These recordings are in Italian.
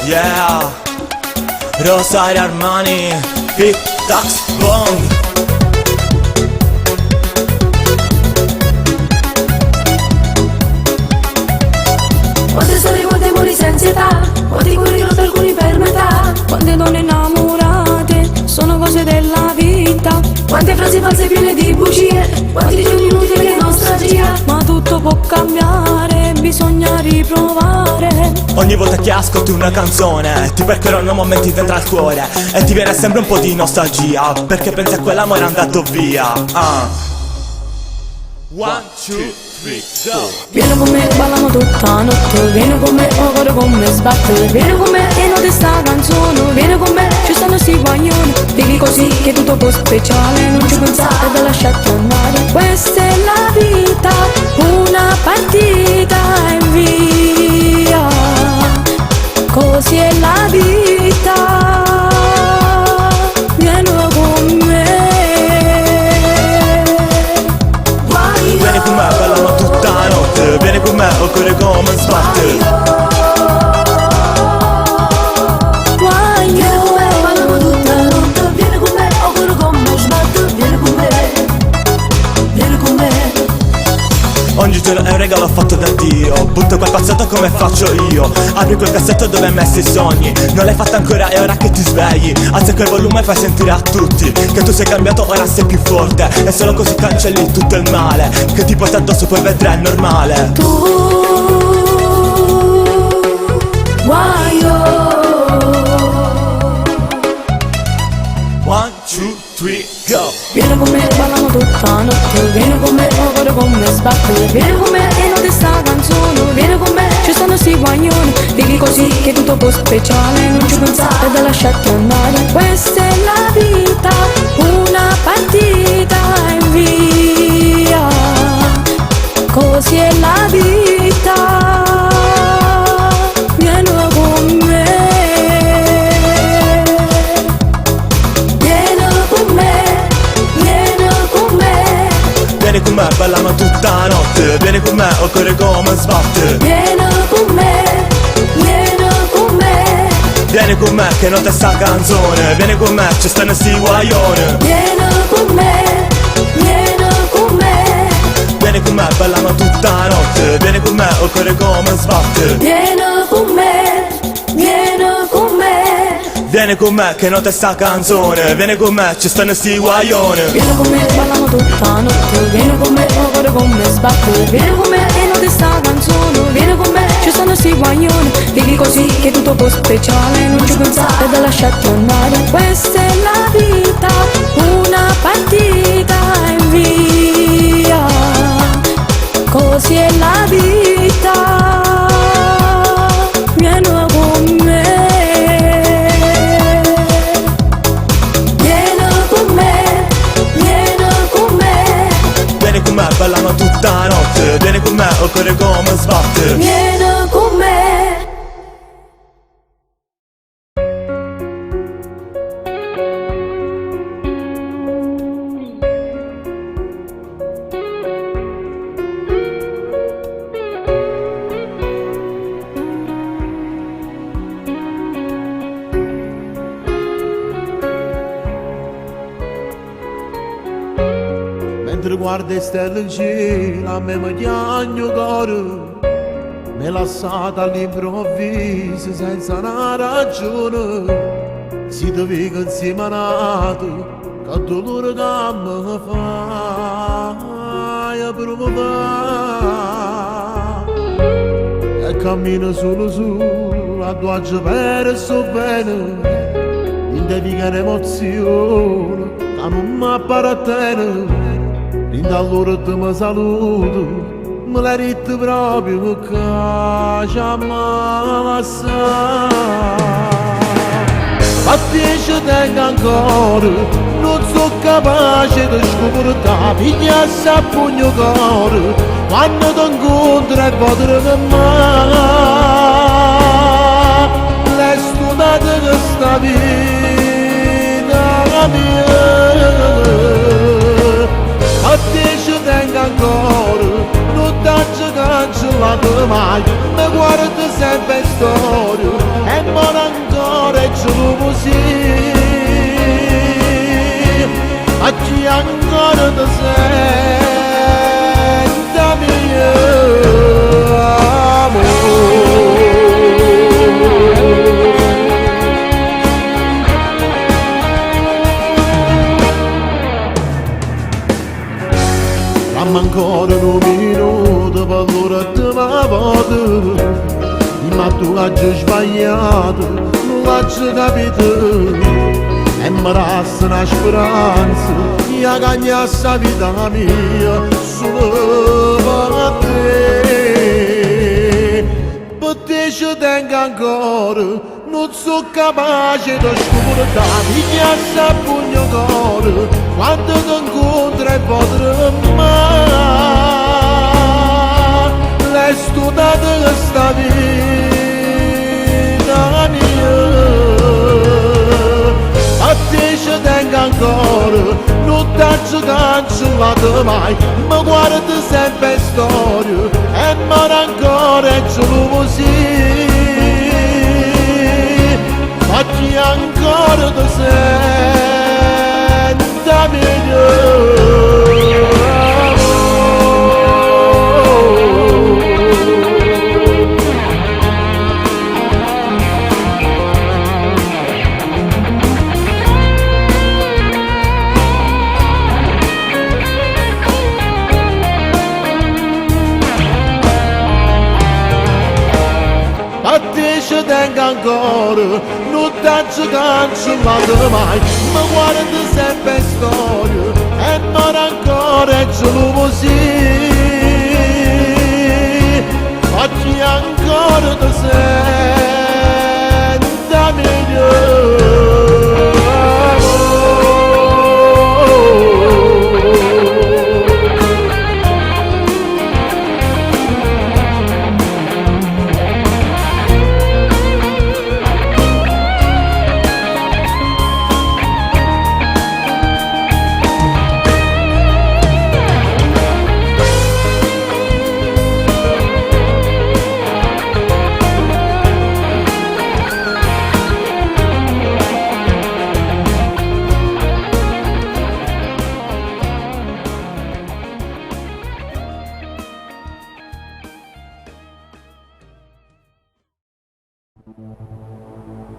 Yeah, Rosario Armani, Big Tax Bong. Quante storie, quante amori senza età, quanti cuori rotti, alcuni per metà. Quante donne innamorate, sono cose della vita. Quante frasi false piene di bugie, quanti giorni inutili e nostalgia. Ma tutto può cambiare, bisogna riprovare. Ogni volta che ascolti una canzone ti percorrono momenti dentro al cuore e ti viene sempre un po' di nostalgia, perché pensi a quell'amore andato via. 1, 2, 3, go. Vieni con me, balliamo tutta notte. Vieni con me, o cuore con me sbatte. Vieni con me e non sta canzone. Vieni con me, ci stanno sti guaglioni. Digli così che tutto può speciale. Non ci pensate da lasciarti andare. Questa è la vita, una partita e via. Così è la vita. Vieni con me. Vieni con me, ballano tutta la notte. Vieni con me, o cuore come sbatte. Ogni giorno è un regalo fatto da Dio. Butto quel passato come faccio io. Apri quel cassetto dove hai messo i sogni. Non l'hai fatto ancora, è ora che ti svegli. Alza quel volume e fai sentire a tutti che tu sei cambiato, ora sei più forte. E solo così cancelli tutto il male che ti porta addosso, poi vedrai il normale. Tu, guaio. 1, 2, 3, go. Vieni con me, balliamo tutta notte. Vieni con me, o cuore con me sbatte. Vieni con me e non sta canzone. Vieni con me, ci stanno sti guaglioni. Digli così che tutto può speciale. Non ci pensate da lasciarti andare. Questa è la vita, una partita e via. Così è la vita. Vieni con me. Vieni con me, ballano tutta la notte. Vieni con me, o cuore come sbatte. Vieni con me, vieni con me. Vieni con me che non te sta canzone. Vieni con me, ci stanno sti guaglioni. Vieni con me, vieni con me. Vieni con me, ballano tutta la notte. Vieni con me, o cuore come sbatte. Vieni con me, vieni con me. Vieni con me che non te sta canzone. Vieni con me, ci stanno sti guaglioni. Vieni con me, balliamo tutta notte. Vieni con me, o cuore con me sbatte. Vieni con me e non ti sta canzone. Vieni con me, ci stanno sti guaglioni. Digli così che tutto può speciale. Non ci pensate da lasciarti andare. Questa è la vita, una partita e via. Così è la vita. Vieni con me. Vieni con me, ballano tutta la notte. Vieni con me, o cuore come sbatte. Vieni con me. Mentre guardo le stelle in cielo, a me mi chiagno il cuore. Mi lasciata all'improvviso senza una ragione. Si ti vedo insieme a nato, che dolore che mi fai provare. E cammino solo a tua perso bene. In te dica un'emozione che non mi appartiene. Fin da allora ti mi saluto, me l'hai detto proprio che già mi lascia. Ma ti ci tengo ancora, non sono capace di scoprire, pigliassi a pugno cuore, quando ti incontro e potrei per me. Resto da te questa vita mia. A te ci tengo ancora, non ti t'ha cancellato mai, mi guarda sempre in storia e non ancora e ce lo così. A chi ancora ti senta mio amore. Dammi ancora un minuto per l'ora di ma voto, ma tu hai sbagliato, non l'hai capito. E mi resta una speranza, io cagna sta vita mia solo per te. Per te ci tengo ancora, non sono capace di scordare, mi chiassa pugno cuore, quando ti incontro e potrò mai, resto da questa vita mia. A te ci tengo ancora, non t'ho cancellato mai, mi guarda sempre in storia e mi ancora e ce lo così. Ma chi ancora ti senta migliore. A te ci tengo ancora, non t'ho cancellato mai, mi guarda sempre in storia e non ancora e ce lo così. Ma chi ancora ti senta migliore.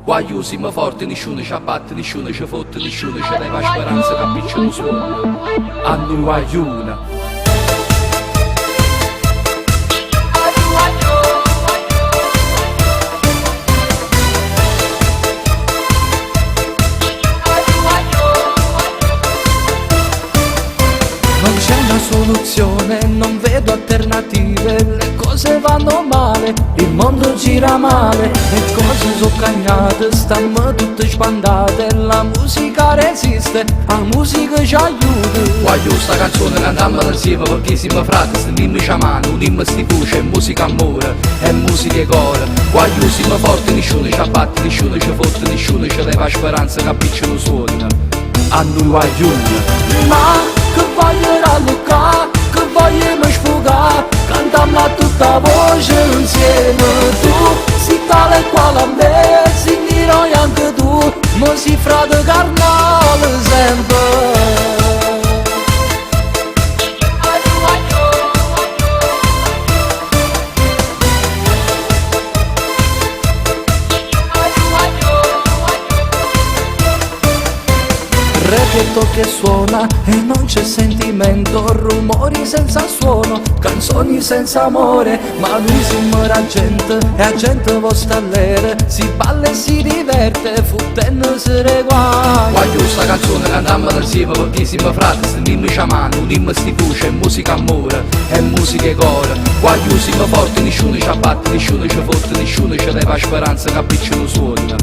Guagliù siamo forti, nessuno ci abbatte, nessuno ci fotte, nessuno ci leva speranza che appicciano solo. A noi guagliuna. Non c'è una soluzione, non vedo alternative, le cose vanno male, il mondo gira male, le cose sono cagnate, stiamo tutte spandate, la musica resiste, la musica ci aiuta. Guagliù sta canzone cantammola insieme perché siamo frati, stendiamoci a mano, unimmo sti voce, è musica amore, è musica e cuore. Guagliù siamo forti, nessuno ci abbatte, nessuno ci fotte, nessuno ci leva speranza che appicciano suona. A noi guagliuna. Ma che voglio rallucare, che voglio sfogare, cantammo a tutta voce insieme. Tu sei tale e quale a me, sentirai anche tu, ma si frate carnale sempre. Reggaeton che suona e non c'è sentimento, rumori senza suono, canzoni senza amore, ma noi siamo la gente e la gente va stallere, si balla e si diverte, fottendosi le guai. Guagliù sta canzone cantammola insieme perché siamo frati, stendiamoci a mano, unimmo sti voce, è musica amore, è musica e cuore. Guagliù siamo forti, nessuno ci abbatte, nessuno ci fotte, nessuno ci leva speranza che appicciano suona.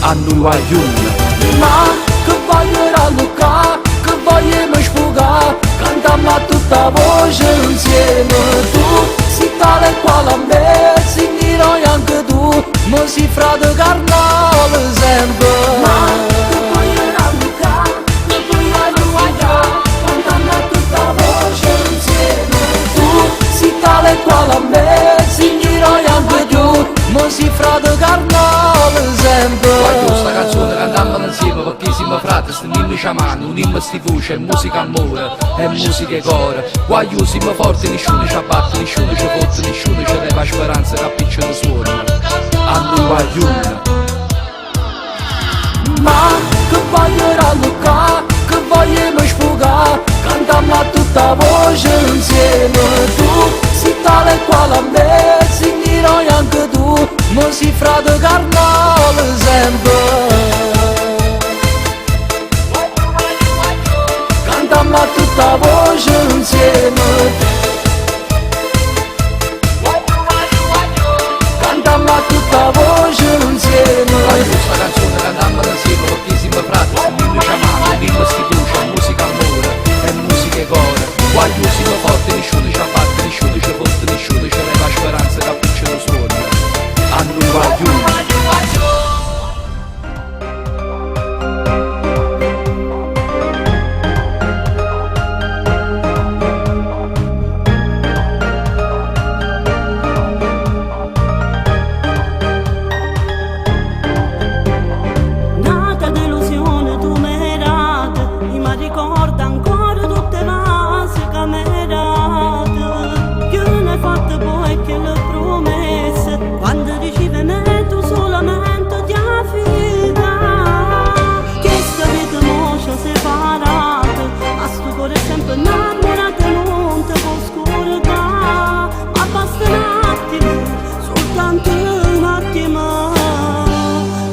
A noi guagliuna. Ma che voglio rallucare, che voglio sfogare, cantammo a tutta voce insieme. Tu sei tale e quale a me, sentirai anche tu, ma si frate carnale sempre. Ma che voglio rallucare, che voglio sfogare, cantammo a tutta voce insieme. Tu sei tale e frate, stenimmi a mano, unimmo sti voce, è musica amore, è musica e core. Qua io siamo forti, nessuno ci abbatte, nessuno ci fotte, nessuno ci leva speranza che appicciano suono. A noi guaglione. Ma che voglio rallucare, che vogliamo sfogare, cantiamo a tutta voce insieme. Tu sei tale e quale a me, signerai anche tu, ma sei frate carnale sempre. Cantiamo a tutta voce insieme. Cantiamo a tutta voce insieme. Questa canzone cantiamo insieme perché siamo frati, stenimmi a mano, unimmo sti voce, è musica amore, è musica e core. Qua io siamo forti, nessuno ci abbatte, nessuno ci fotte, nessuno ci leva speranza che appicciano suono. A noi guaglione. Nata delusione tu merate, mi ricorda ancora tutte vasi camerate, che non hai fatto poi che le promesse, quando riceve me tu solamente ti affida, che sta vita mo ci ha separata, ma sto cuore sempre innamorato e non ti può scordare, ma basta un attimo, soltanto un attimo,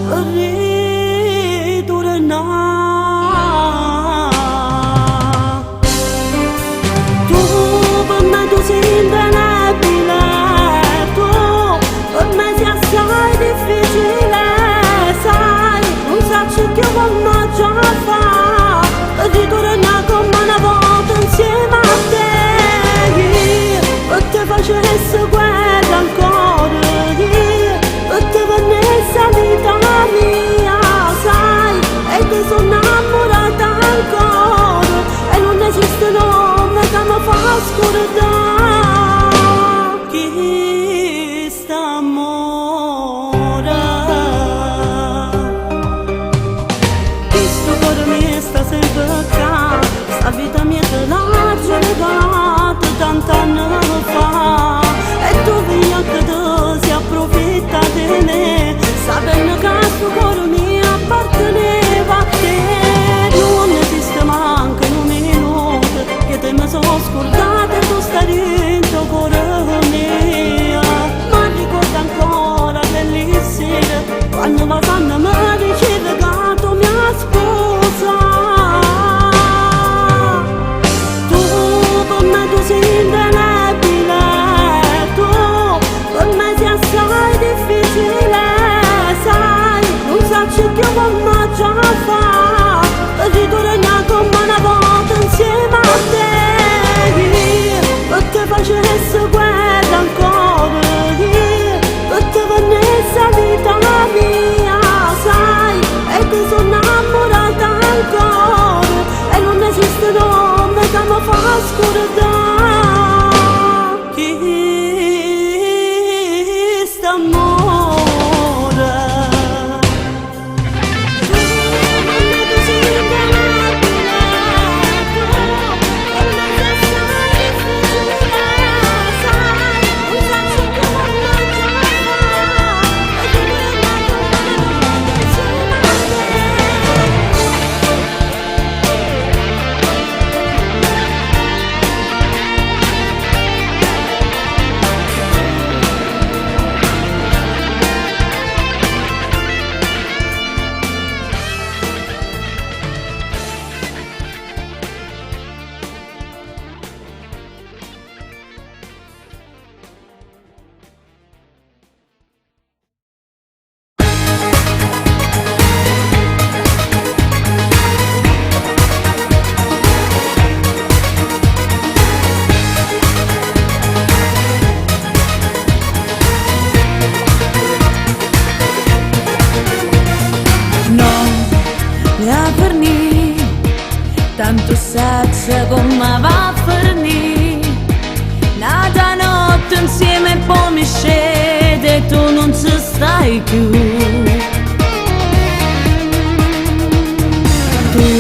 per ritornare. Tu per me tu sei indenebile, tu per me sei assai difficile, sai, non so che come già fa, ritornare come una volta insieme a te, per te facesse guerra ancora, per te venisse a vita mia, sai, e ti sono innamorata ancora, e non esiste nome che mi fa scordare chi sta amore. Questo cuore mi sta sempre qua, sta vita mia te l'ha regalata tant'anni fa, e tu via che te si approfitta di me, sapendo che questo cuore mi apparteneva a te. Non esiste manco un minuto che te mi sono scordata e tu stai dentro cuore mio, ma ricordo ancora bellissima quando la donna mi diceva che tu mia sposa. Tu per me tu sei indenebile, tu per me sei assai difficile, sai, non so che come già fa, ritornare come una volta insieme a te, per te facesse guerra ancora, per te venisse a vita mia, sai, e ti sono innamorata ancora, e non esiste nome che mi fa scordare chi sta amore. tanto sesso come va a finire. Nata notte insieme e poi mi scende e tu non ci stai più. Tu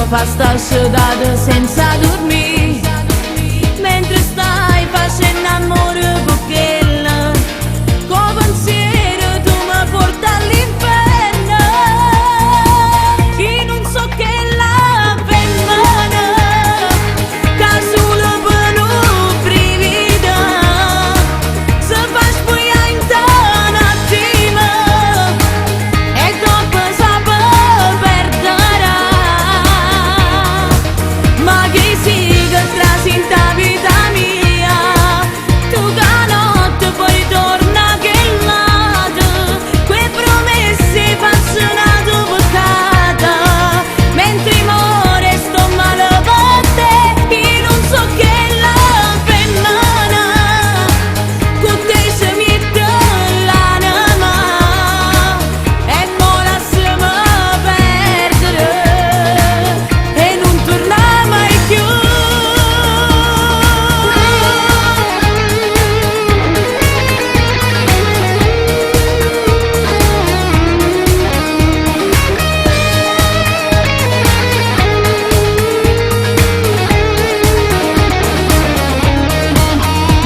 fa sta sciodata senza dormire, mentre stai facendo amore con quella, con pensiero tu mi porti all'inferno. Io non so che la femmina che solo per un brivido si fa spugliare in un attimo e dopo sa perderà. Ma chi si che trasinta vita mia, tu che notte poi torna che lato, quei promessi fascinato peccata, mentre muore sto male per te. Io non so che la femmina con te si mette l'anima e non lasciamo perdere e non torna mai più.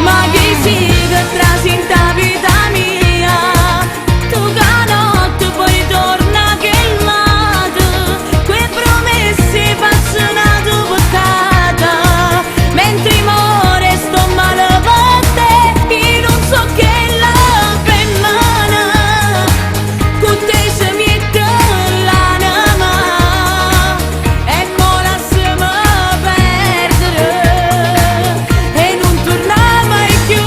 Ma chi si che trasinta vita mia, tu che notte poi torna che lato, quei promessi fascinato peccata, mentre muore sto male per te. Io non so che la femmina con te si mette l'anima e non lasciamo perdere e non torna mai più.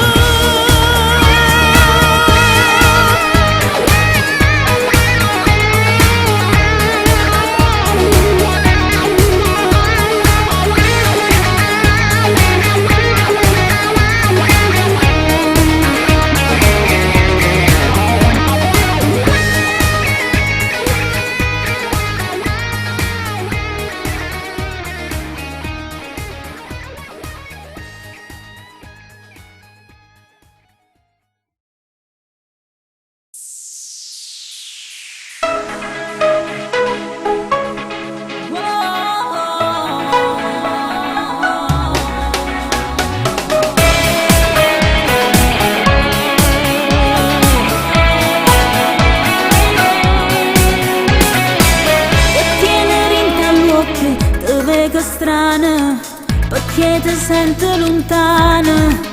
E tieni agli occhi, te vedo strana, perché ti sento lontana.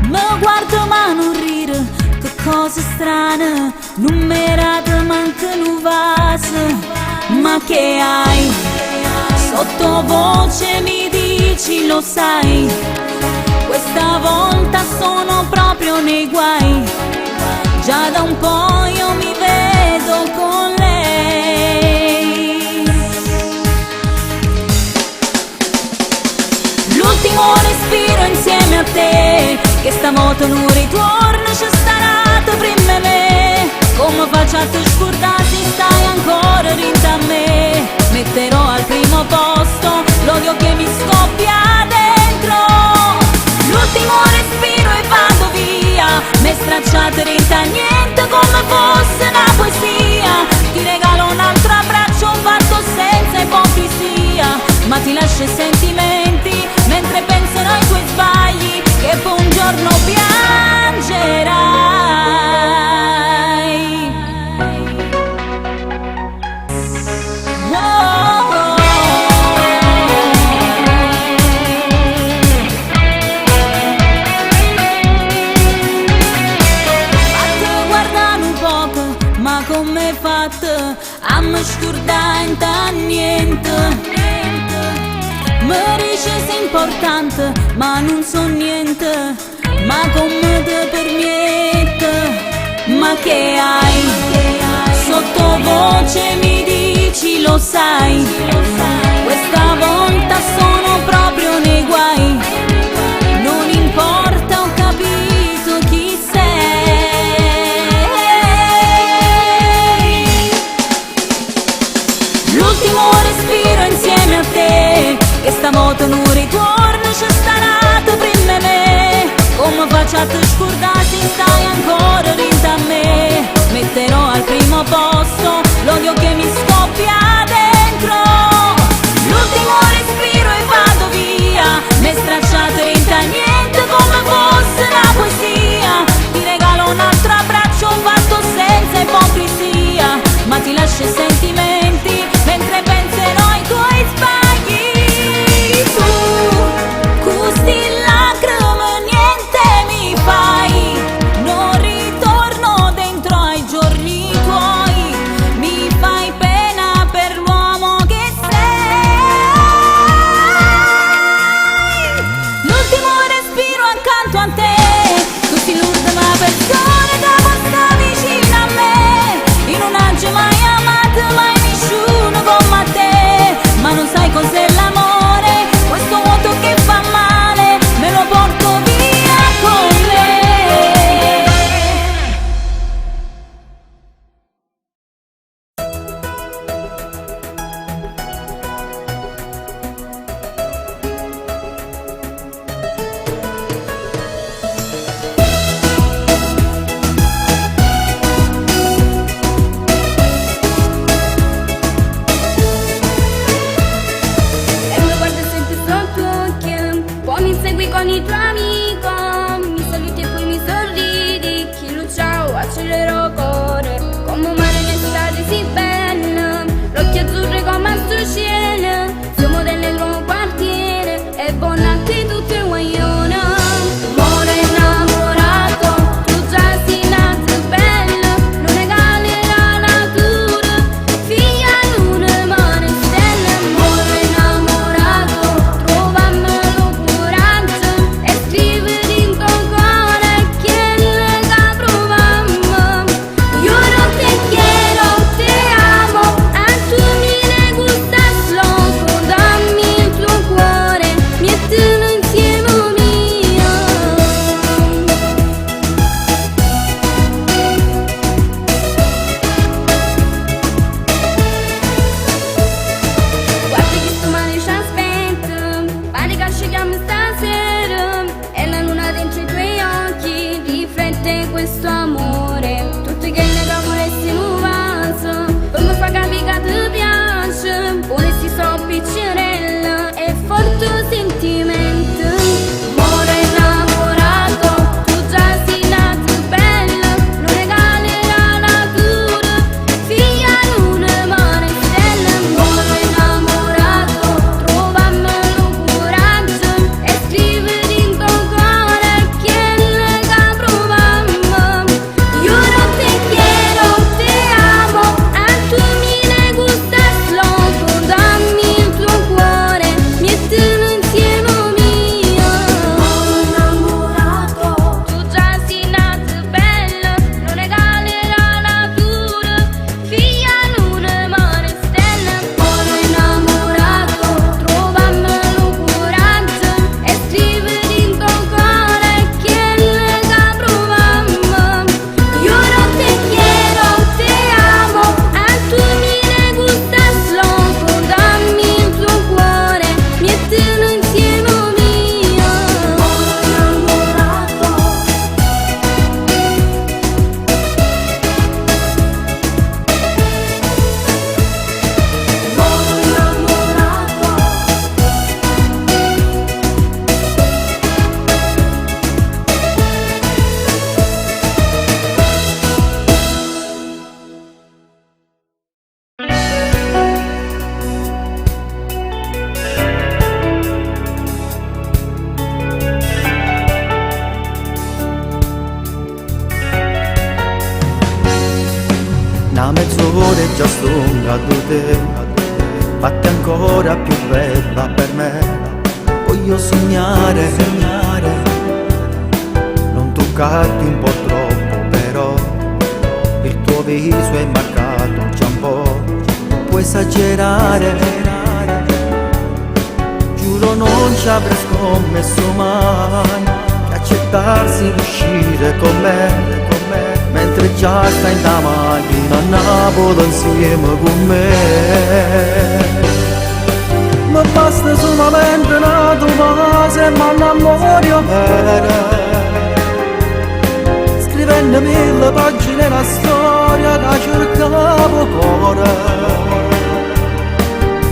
Mi guardo ma non ride, che cosa strana, non mi rate manca un vaso. Ma che hai? Sottovoce mi dici lo sai, questa volta sono proprio nei guai. Già da un po' io mi vedo con lei. L'ultimo respiro insieme a te, che stavolta non ritorno, c'è starato prima me. Come faccio a te scordare se stai ancora dentro a me? Metterò al primo posto l'odio che mi scoppia dentro. L'ultimo respiro e vado via, mi stracciate dentro a niente come fosse una poesia. Ti regalo un altro abbraccio fatto senza ipocrisia, ma ti lascio i sentimenti mentre penserò ai tuoi sbagli che poi un giorno piangerai. Fate guardare un poco, ma come fate a mi scordare da niente? Mi dici sei importante, ma non so niente, ma come te permette? Ma che hai? Sottovoce mi dici lo sai, questa volta sono proprio nei guai. Non importa, ho capito chi sei. L'ultimo respiro insieme a te, che stavolta non ritorno, c'è starato prima me. Come faccio a te scordare se stai ancora dentro a me? Metterò al primo posto l'odio che mi scoppia dentro. povero cuore, come un mare in estate si bella, l'occhio azzurro come il cielo, siamo del nuovo quartiere, e buonanotte tutti i guaglioni. Amore innamorato, tu già sei nato bella, non regali la natura, figlia luna, mare e stelle. Amore innamorato, trovammelo coraggio e scrivere in tuo cuore quello che provammo. Io non te quiero, te amo, a tu mi ne gustas loco, dammi il tuo cuore, mettilo insieme mio. Guarda che sto male ci aspetta, pare che scegliamo stasera, e la luna dentro i tuoi occhi riflette questo amore, tutte che ne vorressimo vaso, poi mi fa capire che ti piace, volessi so piccerella e forte sentimento. Amore innamorato, tu già sei nato bella, non regali la natura, figlia luna, mare e stelle. Amore innamorato, trovammelo coraggio e scrivere in tuo cuore quello che provammo. Io non te quiero, te amo, a tu mi ne gustas loco, dammi il tuo cuore, mettilo insieme mio. Innamorato, tu già sei nato bella, non regali la natura, figlia luna, mare e stelle. Amore innamorato, trovammelo coraggio e scrivere in tuo cuore quello che provammo. Io non te quiero, te amo, a tu mi ne gustas loco, dammi il tuo cuore, mettilo insieme mio. Innamorato. Una mezz'ora è già stonga di te, fatti ancora più bella per me. Voglio sognare, non toccarti un po' troppo però, il tuo viso è marcato già un po', puoi esagerare, giuro non ci avrei scommesso mai, che accettarsi di uscire con me, mentre già stai in la macchina a Napoli insieme con me. Mi basta solamente una tua base, ma l'amore vera, scrivendo 1000 pagine la storia che cercavo cuore,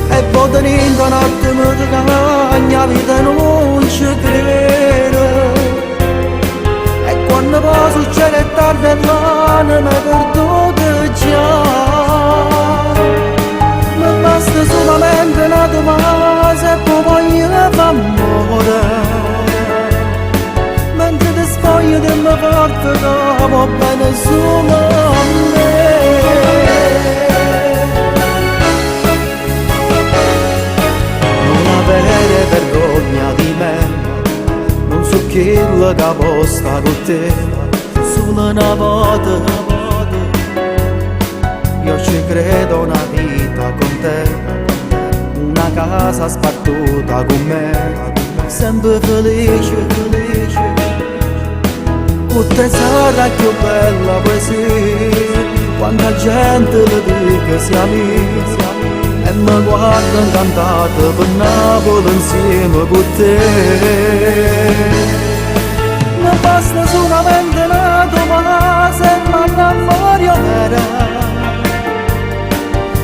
e poi tenendo un attimo di cagna, vita non ci credo. Quando poi succede tardi e l'anima è perduta già, mi basta solamente una tua base e poi voglio l'amore, mentre ti spoglio di me forte che va bene solo a me. Non avere vergogna di me, non so quello che posta con te, solo una volta, io ci credo una vita con te, una casa spartuta con me, sempre felice, con te sarà più bella poesia, quanta gente le dice siamo amici, e mi guardo incantato per Napoli insieme con te. Mi basta solamente una tua base, ma l'amore vera,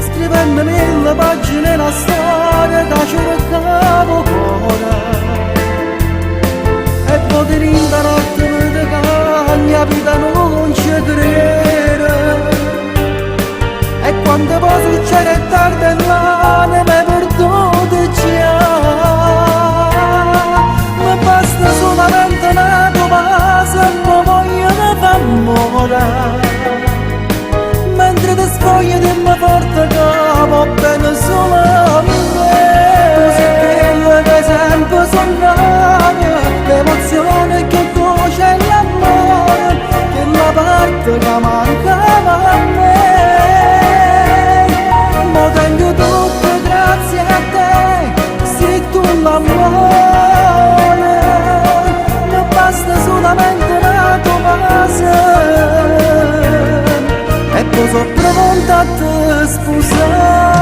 scrivendo 1000 pagine la storia che cercavo cuore, e poi ti rinda notte di cagna, vita non ci credo. c'era tardi e l'anima mi perduto già. Mi basta solamente una tua se non voglio ne fa amore. Mentre ti sfogli di me forte capo bene solo a me. Così che sempre sonnava l'emozione che tu c'è l'amore, che la parte che mancava a me. Mo tengo tutto grazie a te, sei tu l'amore. Mi basta solamente la tua base e poi sono pronta a te sposare.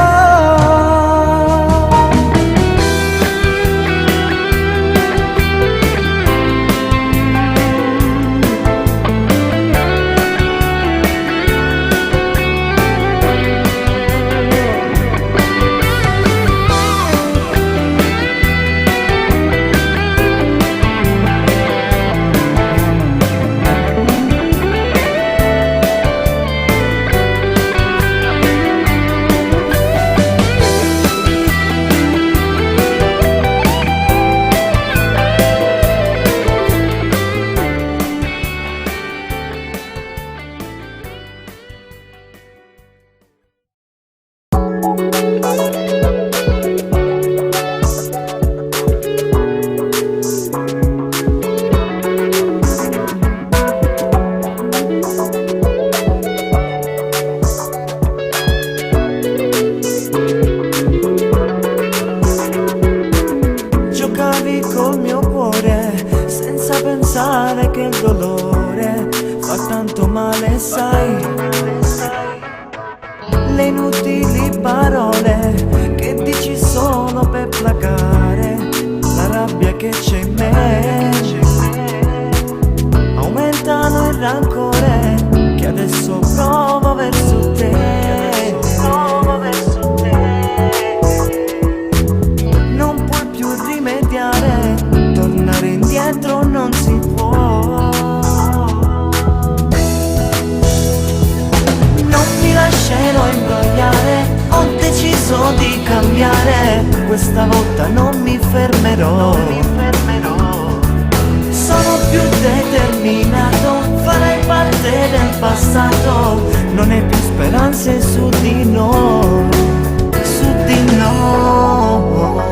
Giocavi col mio cuore senza pensare che il dolore fa tanto male, sai. Le inutili parole che dici solo per placare la rabbia che c'è in me, aumentano il rancore che adesso provo verso te. Non puoi più rimediare, tornare indietro non si può. Non mi lascerò imbrogliare, ho deciso di cambiare, questa volta non mi fermerò. Sono più determinato, farai parte del passato, non hai più speranze su di noi, su di noi.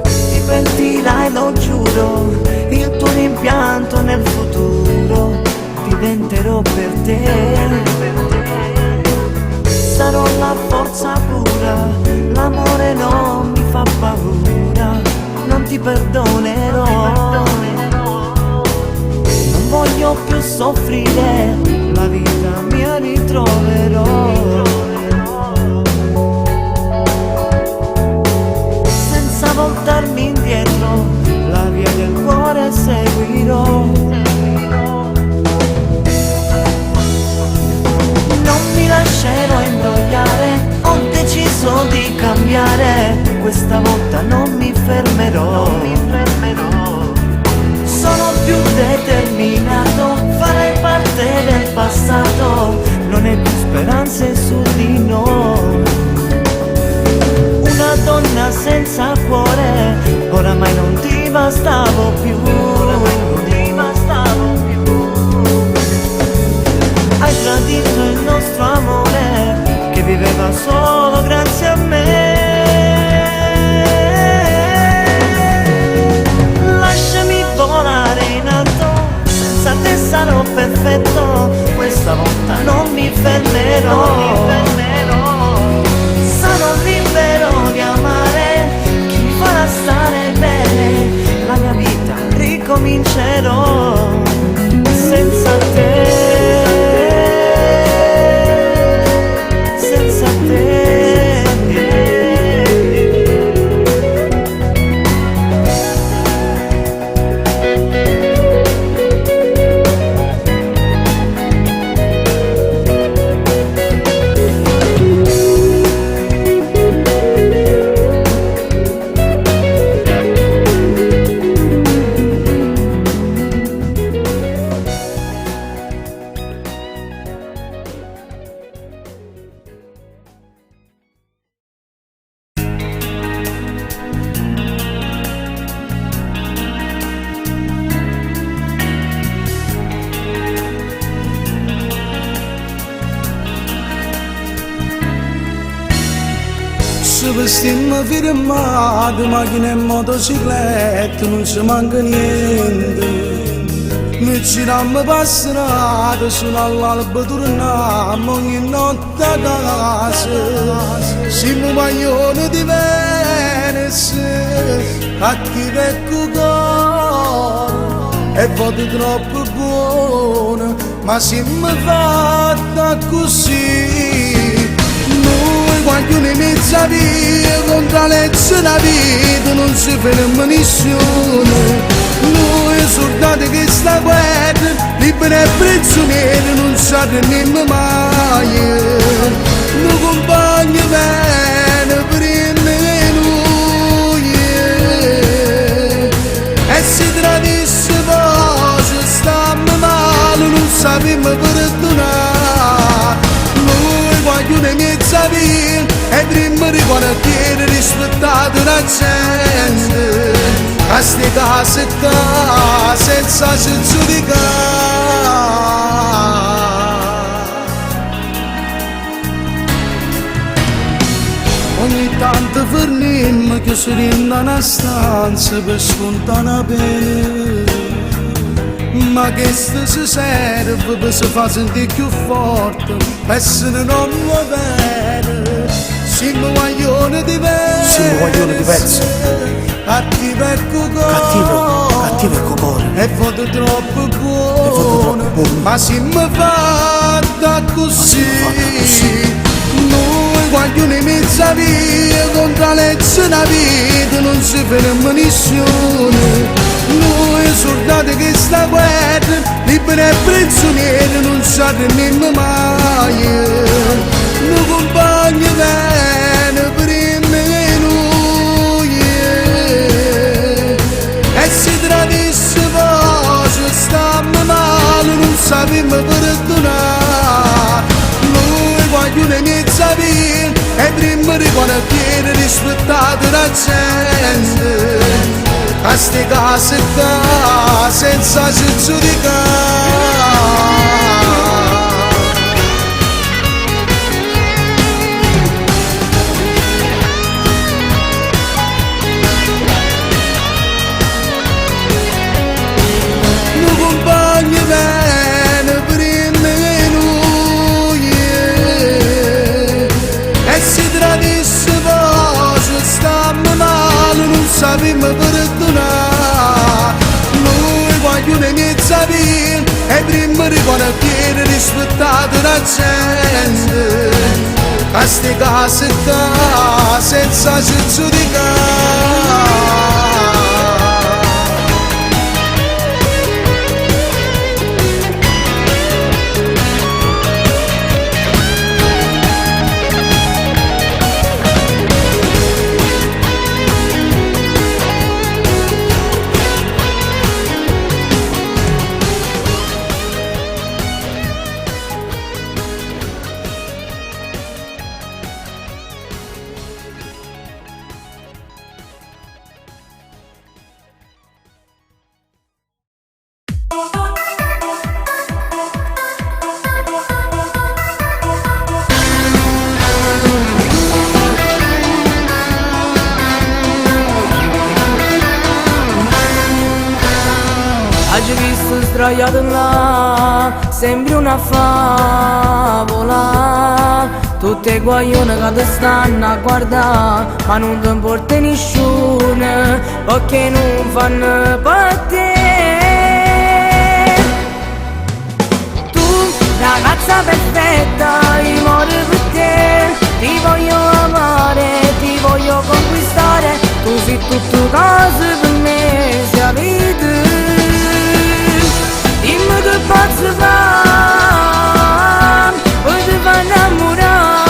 Ti pentirai, lo giuro, il tuo rimpianto nel futuro diventerò per te. Sarò la forza pura, l'amore non mi fa paura, non ti perdonerò. Non voglio più soffrire, la vita mia ritroverò. Senza voltarmi indietro, la via del cuore seguirò. Non mi lascerò imbrogliare, ho deciso di cambiare, questa volta non mi fermerò. Sono più determinato, farai parte del passato, non hai più speranze su di noi. Una donna senza cuore, oramai non ti bastavo più. Hai tradito il nostro amore che viveva solo grazie a me. Lasciami volare in alto, senza te sarò perfetto, questa volta non mi fermerò. Sono libero di amare chi mi farà stare bene, la mia vita ricomincerò senza te. stiamo firmati, macchine e motociclette, non ci manca niente. Noi giriamo per strada, solo all'alba torniamo ogni notte a casa. Siamo maglioni di Venezia, cattivi e cuore, e voto troppo buono, ma siamo fatta così. Noi guaglioni mezza via, contro la legge della vita non si ferma nessuno. Noi soldati che sta guerra, liberi e prigionieri, non ci arrendiamo mai. Noi compagni bene prima di noi, e si tradisce poi, stiamo male, non sappiamo perdonare. Noi guaglioni mezza via, e prima di quartiere rispettato la gente. A ste case qua, senza ci giudicare. Ogni tanto fermiamo che si rinda una stanza per scontare una pena, ma che si serve per si far sentire più forte, per essere non lo vero. Siamo guaglioni diversi, cattivo e cuore, e voto troppo buono, ma siamo fatta così. Noi guaglioni mezza via, contro la legge della vita non si ferma nessuno. Noi soldati che sta guerra, liberi e prigionieri, non ci arrendiamo mai. Noi compagni bene prima di noi, e si tradisce poi, stiamo male, non sappiamo perdonare. Noi guaglioni mezza via, e prima di quartiere rispettato la gente. A ste case qua, senza ci giudicare. Bene prima di noi, e si tradisce poi, stiamo male, non sappiamo perdonare. Noi guaglioni mezza via, e prima di quartiere rispettato la gente. A ste case qua, senza ci giudicare. Sdraiato là, sembri una favola. Tutte guaglione che ti stanno a guardare, ma non ti importa nessuno, perché non fanno per te. Tu, ragazza perfetta, io muoio per te. Ti voglio amare, ti voglio conquistare. Tu sei tutto cose per me, sia vita. Dimmi che posso fare, poi ti fa innamorare.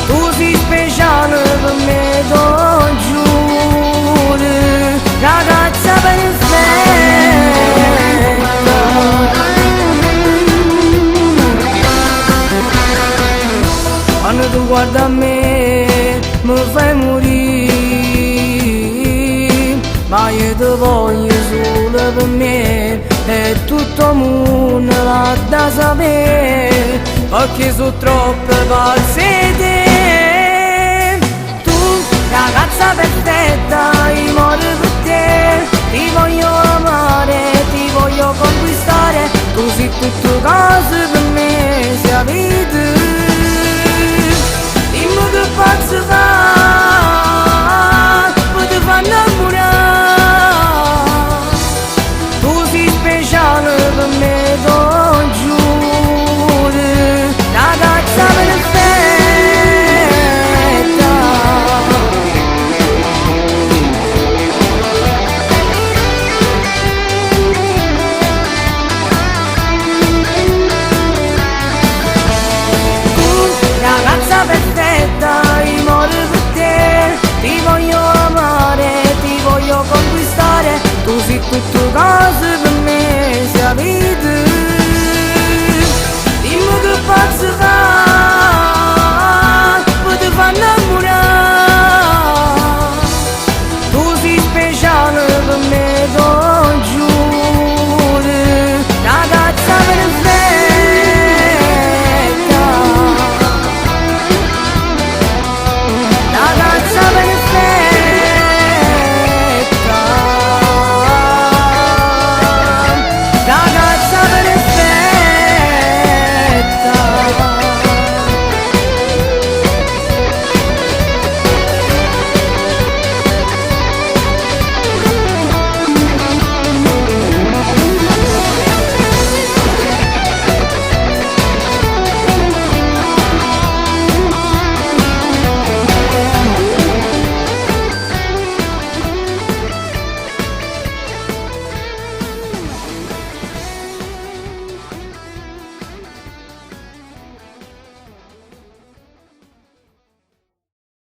Tu sei speciale per me, lo giuro, ragazza perfetta. Quando tu guardi a me, mi fai morire, ma io ti voglio solo per me, e tutto il mondo va da sapere, perché sono troppe false idee. cosa perfetta, io muoio per te. Ti voglio amare, ti voglio conquistare. Tu sei tutto cose per me, sia vita